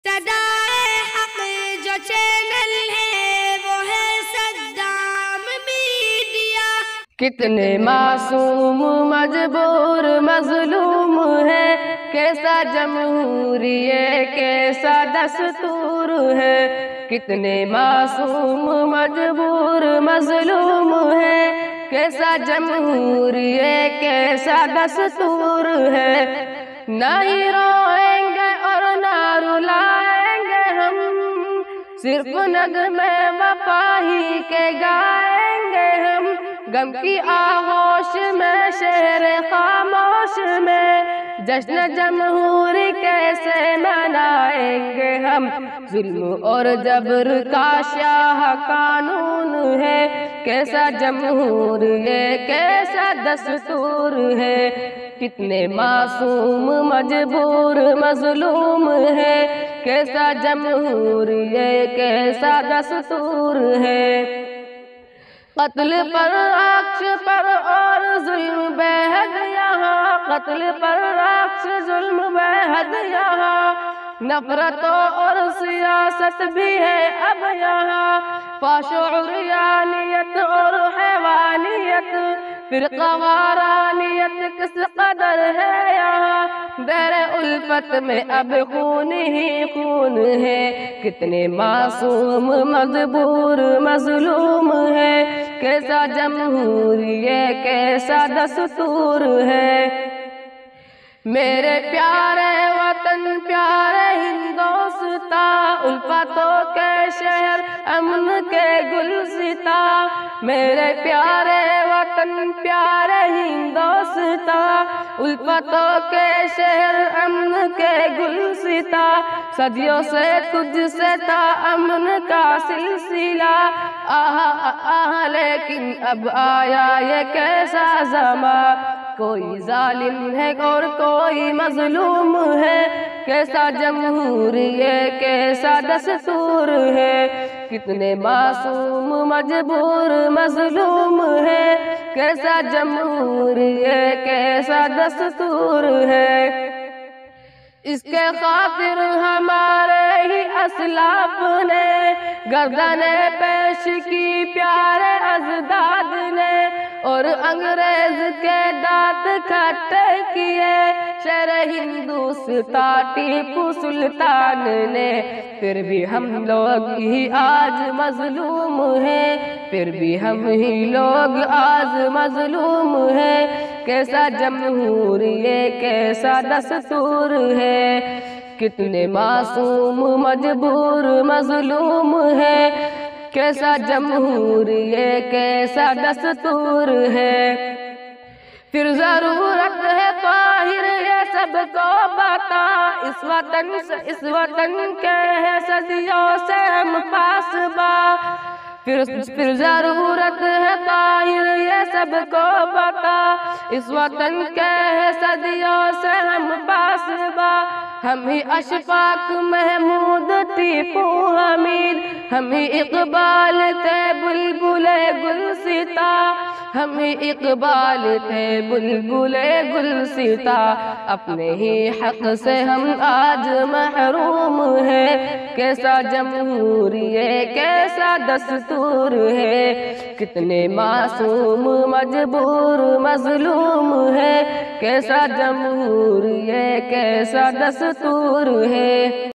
صدائے حق جو چینل ہے وہ ہے صدام میڈیا۔ کتنے معصوم مجبور مظلوم ہے، کیسا جمہوریہ کیسا دستور ہے۔ کتنے معصوم مجبور مظلوم ہے، کیسا جمہوریہ کیسا دستور ہے۔ نہ ہی روئیں گے اور نہ رلائیں گے ہم، صرف نغمے وفا ہی کے گائیں گے ہم۔ غم کی آغوش میں شہر خاموش میں جشن جمہوری کیسے منائیں گے ہم۔ ظلم اور جبر کا شاہ قانون ہے، کیسا جمہوریہ کیسا دستور ہے۔ کتنے معصوم مجبور مظلوم ہے، کیسا جمہوریہ کیسا دستور ہے۔ قتل پر رقص پر اور ظلم بے حد یہاں، قتل پر رقص ظلم بے حد یہاں۔ نفرت اور سیاست بھی ہے اب یہاں، فحش و عریانیت اور حیوانیت، فرقہ وارانیت کس قدر ہے یہاں۔ بحر الفت میں اب خون ہی خون ہے، کتنے معصوم مجبور مظلوم ہے، کیسا جمہوریہ کیسا دستور ہے۔ میرے پیارے وطن پیارے ہندوستاں، الفتوں کے شہر امن کے گلستاں۔ میرے پیارے وطن پیارے ہندوستاں، الفتوں کے شہر امن کے گلستاں۔ صدیوں سے تجھ سے تھا امن کا سلسلہ، آہ لیکن اب آیا یہ کیسا زمان۔ کوئی ظالم ہے اور کوئی مظلوم ہے، کیسا جمہوریہ کیسا دستور ہے۔ کتنے معصوم مجبور مظلوم ہے، کیسا جمہوریہ کیسا دستور ہے۔ اس کے خاطر ہمارے ہی اسلاف نے گردنیں پیش کی پیارے اجداد نے، اور انگریز کے دانت کھٹے کیے شہر ہندوستان ٹیپو سلطان نے۔ پھر بھی ہم لوگ ہی آج مظلوم ہیں، پھر بھی ہم ہی لوگ آج مظلوم ہیں، کیسا جمہوریہ کیسا دستور ہے۔ کتنے معصوم مجبور مظلوم ہے، کیسا جمہوریہ کیسا دستور ہے۔ پھر ضرورت ہے طاہر یہ سب کو بتا، اس وطن کے ہے صدیوں سے ہم پاسباں۔ پھر ضرورت ہے طاہر یہ سب کو بتا، اس وطن کے ہے صدیوں سے ہم پاسباں۔ ہم ہی اشفاق محمود ٹیپو حمید، ہم ہی اقبال تھے بلبل گلستاں، ہم ہی اقبال تھے بلبل گلستاں۔ اپنے ہی حق سے ہم آج محروم ہیں، کیسا جمہوریہ کیسا دستور ہے۔ کتنے معصوم مجبور مظلوم ہے، کیسا جمہوریہ کیسا دستور ہے۔